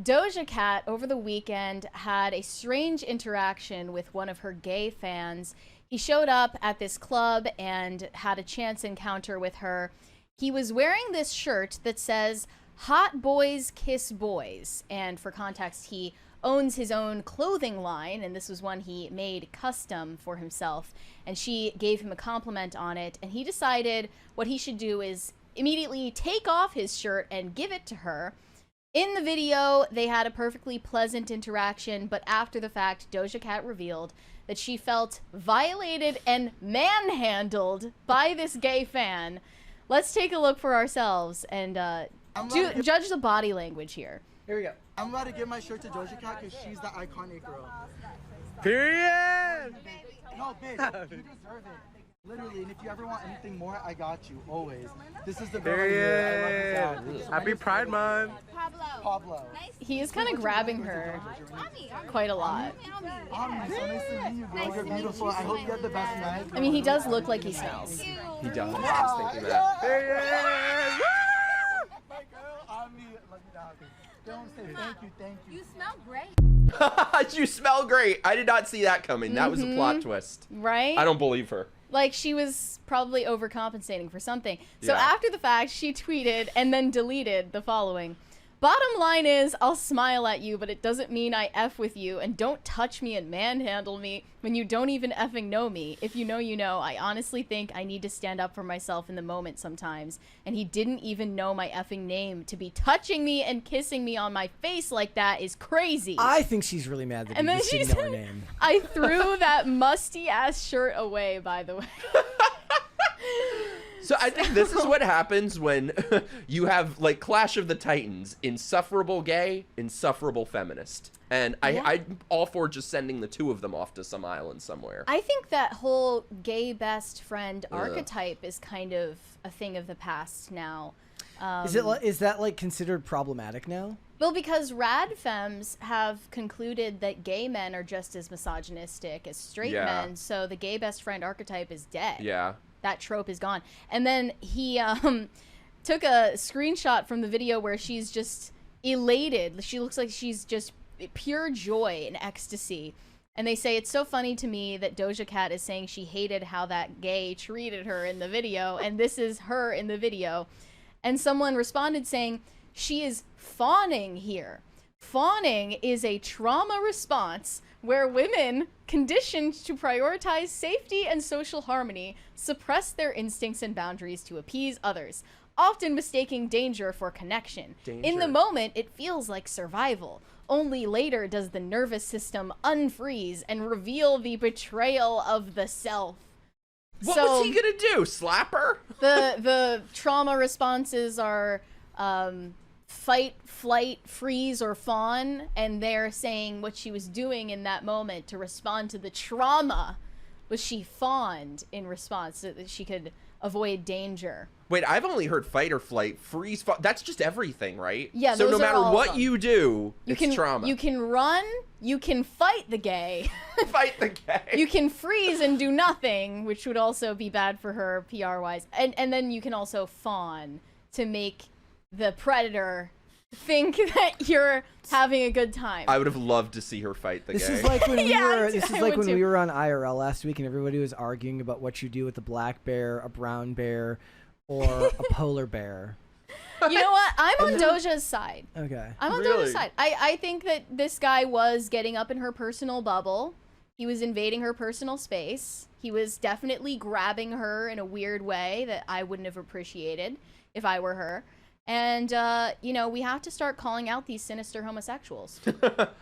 Doja Cat over the weekend had a strange interaction with one of her gay fans. He showed up at this club and had a chance encounter with her. He was wearing this shirt that says, "Hot boys kiss boys." And for context, he owns his own clothing line, and this was one he made custom for himself. And she gave him a compliment on it, and he decided what he should do is immediately take off his shirt and give it to her. In the video, they had a perfectly pleasant interaction, but after the fact, Doja Cat revealed that she felt violated and manhandled by this gay fan. Let's take a look for ourselves and judge the body language here. Here we go. I'm about to give my shirt to Doja Cat because she's the iconic girl. Period! No, bitch, you deserve it. Literally, and if you ever want anything more, I got you, always. This is the girl here. I love this. Happy Pride Month! Pablo. He is kind of grabbing her quite a lot. Ami, so nice to meet you, girl. You're beautiful. I hope you have the best night. I mean, he does look like he smells. He does. I was thinking that. Period! My girl, Ami, let me down. Don't say thank you. You smell great. You smell great. I did not see that coming. That was a plot twist. Right? I don't believe her. Like, she was probably overcompensating for something. So Yeah. after the fact, she tweeted and then deleted the following. "Bottom line is, I'll smile at you, but it doesn't mean I F with you, and don't touch me and manhandle me when you don't even effing know me. If you know, you know. I honestly think I need to stand up for myself in the moment sometimes, and he didn't even know my effing name. To be touching me and kissing me on my face like that is crazy." I think she's really mad that And he then just she didn't know her said, name. "I threw that musty-ass shirt away, by the way." So I think this is what happens when you have, like, Clash of the Titans, insufferable gay, insufferable feminist. And I'm all for just sending the two of them off to some island somewhere. I think that whole gay best friend archetype is kind of a thing of the past now. Is that like considered problematic now? Well, because rad femmes have concluded that gay men are just as misogynistic as straight men, so the gay best friend archetype is dead. Yeah. That trope is gone. And then he took a screenshot from the video where she's just elated. She looks like she's just pure joy and ecstasy. And they say, "It's so funny to me that Doja Cat is saying she hated how that gay treated her in the video, and this is her in the video." And someone responded saying, "She is fawning here. Fawning is a trauma response where women, conditioned to prioritize safety and social harmony, suppress their instincts and boundaries to appease others, often mistaking danger for connection. In the moment, it feels like survival. Only later does the nervous system unfreeze and reveal the betrayal of the self." What was he gonna do? Slap her? The trauma responses are fight, flight, freeze, or fawn, and they're saying what she was doing in that moment to respond to the trauma was she fawned in response so that she could avoid danger. Wait, I've only heard fight or flight, freeze, that's just everything, right? Yeah, so those no are matter all of what them. you do, it's trauma. You can run, you can fight the gay. Fight the gay. You can freeze and do nothing, which would also be bad for her PR-wise. And then you can also fawn to make the predator think that you're having a good time. I would have loved to see her fight the This gay. is like when I would too. we were on IRL last week and everybody was arguing about what you do with a black bear, a brown bear, or a polar bear. You know what? I'm on Doja's side. Okay. I'm on Doja's side. I think that this guy was getting up in her personal bubble. He was invading her personal space. He was definitely grabbing her in a weird way that I wouldn't have appreciated if I were her. And, you know, we have to start calling out these sinister homosexuals.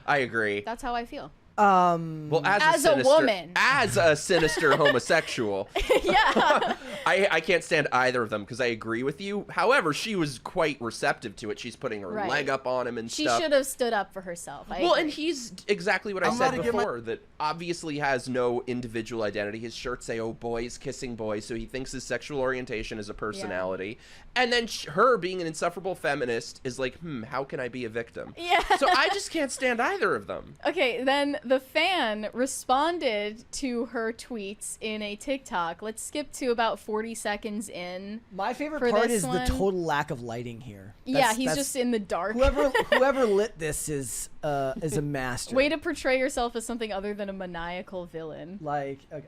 I agree. That's how I feel. Well, as a woman. As a sinister homosexual. Yeah. I can't stand either of them because I agree with you. However, she was quite receptive to it. She's putting her leg up on him and she stuff. She should have stood up for herself. I agree. And he's exactly what I said before, that obviously has no individual identity. His shirts say, "Oh, boys kissing boys," so he thinks his sexual orientation is a personality. Yeah. And then her being an insufferable feminist is like, how can I be a victim? Yeah. So I just can't stand either of them. Okay, then the fan responded to her tweets in a TikTok. Let's skip to about 40 seconds in. My favorite for part this is one. the total lack of lighting here. Yeah, he's just in the dark. Whoever lit this is a master. Way to portray yourself as something other than a maniacal villain. Like, okay.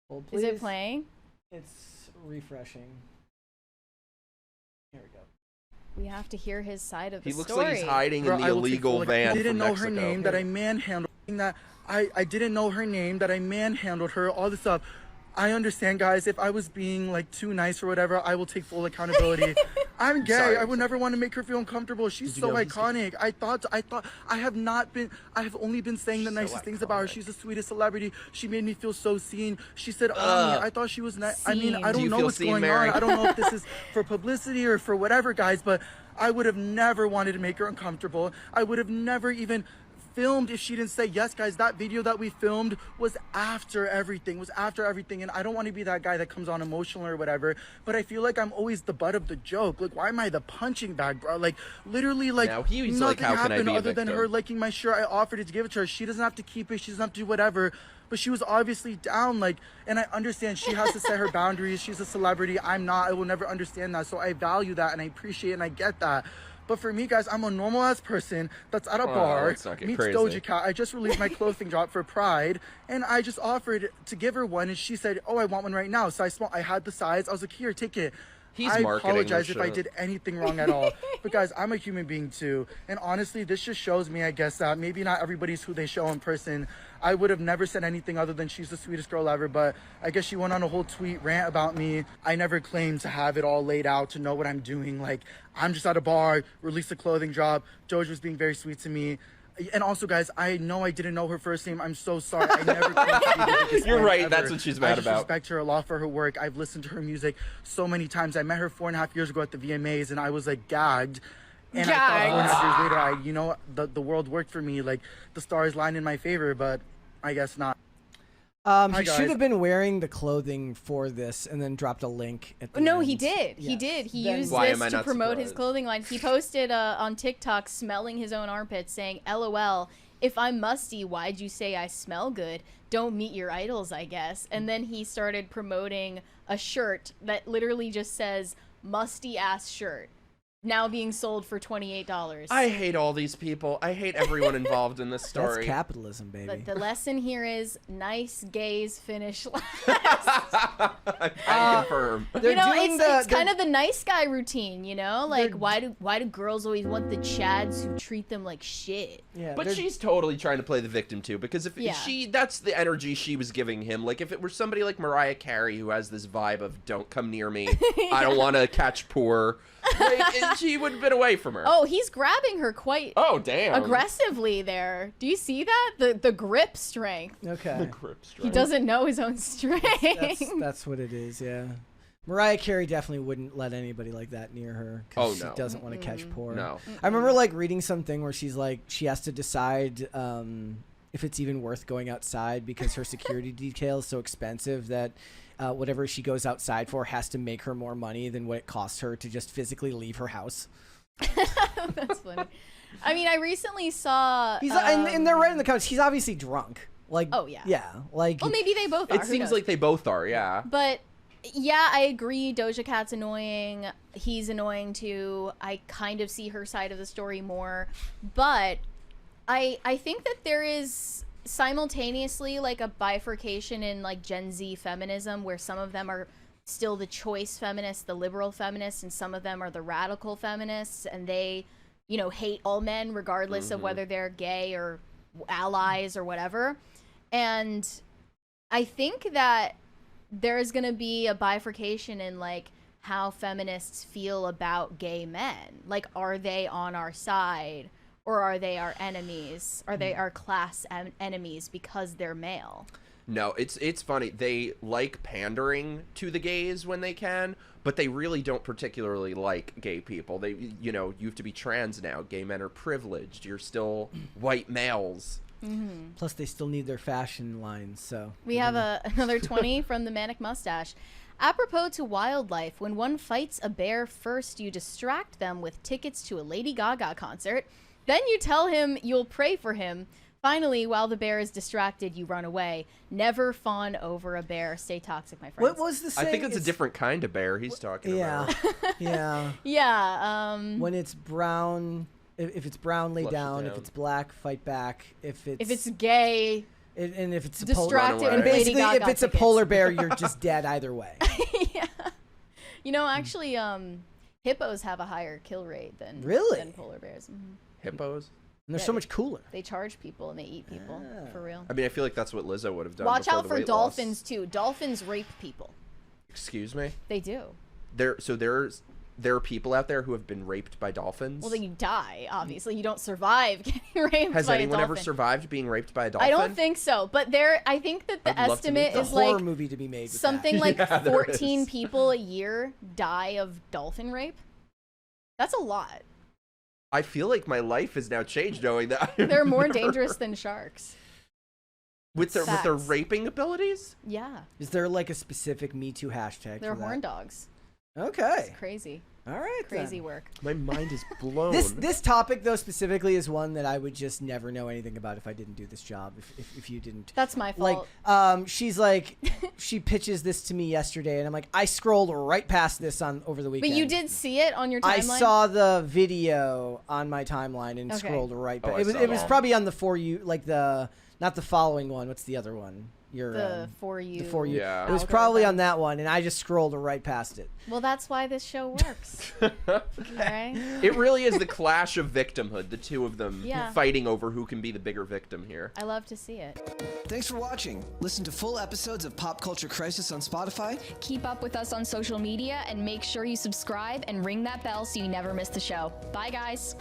Hold, Is it please. playing? It's refreshing. Here we go. We have to hear his side of the He looks story. like he's hiding Bro, in the I will take illegal full, like, van I didn't from know Mexico. her name, that I manhandled that I didn't know her name, that I manhandled her, all this stuff. I understand, guys. If I was being like too nice or whatever, I will take full accountability. I'm gay. Sorry, I would never want to make her feel uncomfortable. She's so iconic. I have only been saying the nicest things about her. She's the sweetest celebrity. She made me feel so seen. She said, I thought she was nice. I mean, I Do you don't know feel what's seen, going Mary? on. I don't know if this is for publicity or for whatever, guys, but I would have never wanted to make her uncomfortable. I would have never even filmed if she didn't say yes. Guys, that video that we filmed was after everything, and I don't want to be that guy that comes on emotional or whatever, but I feel like I'm always the butt of the joke. Like, why am I the punching bag, bro? Like, literally, like, Now he's nothing like, how can I happened be a other than victim? her liking my shirt. I offered it to give it to her. She doesn't have to keep it. She doesn't have to do whatever, but she was obviously down. Like, and I understand she has to set her boundaries. She's a celebrity. I'm not. I will never understand that, so I value that and I appreciate it and I get that. But for me, guys, I'm a normal ass person that's at a bar, let's not get meets crazy. Doja Cat. I just released my clothing drop for Pride, and I just offered to give her one, and she said, "Oh, I want one right now." So I had the size. I was like, "Here, take it." He's I marketing apologize this if I shit. did anything wrong at all. But guys, I'm a human being too. And honestly, this just shows me, I guess, that maybe not everybody's who they show in person. I would have never said anything other than she's the sweetest girl ever, but I guess she went on a whole tweet rant about me. I never claimed to have it all laid out, to know what I'm doing. Like, I'm just at a bar, released a clothing drop. Doja was being very sweet to me. And also, guys, I know I didn't know her first name. I'm so sorry. I never claimed to be the biggest You're fan right. ever. That's what she's mad I just about. respect her a lot for her work. I've listened to her music so many times. I met her 4.5 years ago at the VMAs, and I was like gagged. And I thought 4.5 years later, the world worked for me. Like, the stars lined in my favor, but I guess not. He guys. should have been wearing the clothing for this and then dropped a link at the No, end. he did. He Yes. did. He Then- used Why this am I to not promote his surprised? clothing line. He posted on TikTok smelling his own armpits, saying, "LOL, if I'm musty, why'd you say I smell good? Don't meet your idols, I guess." And then he started promoting a shirt that literally just says "musty ass shirt," now being sold for $28. I hate all these people. I hate everyone involved in this That's story. capitalism, baby. But the lesson here is nice gays finish last. I confirm. They're You know, doing it's kind of the nice guy routine, you know? Like, why do girls always want the chads who treat them like shit? yeah, But they're- she's totally trying to play the victim too, because if Yeah. that's the energy she was giving him. Like, if it were somebody like Mariah Carey who has this vibe of "don't come near me, I don't want to catch poor," like, and she would have been away from her. Oh, he's grabbing her quite Oh, damn. aggressively there. Do you see that? The grip strength. okay. Grip He strike. doesn't know his own strength. That's what it is. Yeah. Mariah Carey definitely wouldn't let anybody like that near her because Oh, no. she doesn't want to catch poor. No. I remember like reading something where she's like she has to decide if it's even worth going outside because her security detail is so expensive that whatever she goes outside for has to make her more money than what it costs her to just physically leave her house. That's funny. I mean, I recently saw. He's and they're right in the comments. He's obviously drunk. Like Oh, yeah. yeah. Like Well, maybe they both are. It who seems knows? like they both are, yeah. But yeah, I agree. Doja Cat's annoying. He's annoying too. I kind of see her side of the story more, but I think that there is simultaneously like a bifurcation in like Gen Z feminism where some of them are still the choice feminists, the liberal feminists, and some of them are the radical feminists, and they, you know, hate all men regardless of whether they're gay or allies or whatever. And I think that there's going to be a bifurcation in like how feminists feel about gay men. Like, are they on our side or are they our enemies? Are they our class enemies because they're male? No, it's funny. They like pandering to the gays when they can, but they really don't particularly like gay people. They, you know, you have to be trans now. Gay men are privileged. You're still white males. plus they still need their fashion lines. So We have another 20 from the Manic Mustache. Apropos to wildlife, when one fights a bear, first you distract them with tickets to a Lady Gaga concert. Then you tell him you'll pray for him. Finally, while the bear is distracted, you run away. Never fawn over a bear. Stay toxic, my friends. What was the saying? I think it's a different kind of bear he's talking about. Yeah. Yeah. When it's brown, if it's brown, lay Flush it down. down. If it's black, fight back. If it's gay, and if it's a distracted, Run away. and Lady basically, Gaga if it's a tickets. polar bear, you're just dead either way. Yeah. You know, actually, hippos have a higher kill rate than polar bears. Mm-hmm. Hippos? And they're so much cooler. They charge people and they eat people, for real. I mean, I feel like that's what Lizzo would have done. Watch before out the for weight dolphins, loss. too. Dolphins rape people. Excuse me? They do. There are people out there who have been raped by dolphins? Well, then you die, obviously. You don't survive getting raped Has by anyone a ever dolphin. survived being raped by a dolphin? I don't think so. But I think that the I'd love to meet estimate them. is Horror like movie to be made. With something that. like Yeah, there 14 is. people a year die of dolphin rape. That's a lot. I feel like my life has now changed knowing that. They're more dangerous than sharks. with their Facts. raping abilities. Yeah. Is there like a specific Me Too hashtag? They're for horn that? dogs. Okay. It's crazy. All right. Crazy then. work. My mind is blown. This topic though specifically is one that I would just never know anything about if I didn't do this job. If you didn't. That's my fault. Like, she's like, she pitches this to me yesterday, and I'm like, I scrolled right past this over the weekend. But you did see it on your timeline? I saw the video on my timeline and Okay. scrolled right Oh, past. I It was saw it was that. probably on the For You, like not the following one. What's the other one? the For You. The For You. Yeah. It was probably on that one, and I just scrolled right past it. Well, that's why this show works. Okay? It really is the clash of victimhood, the two of them Yeah. fighting over who can be the bigger victim here. I love to see it. Thanks for watching. Listen to full episodes of Pop Culture Crisis on Spotify. Keep up with us on social media and make sure you subscribe and ring that bell so you never miss the show. Bye, guys.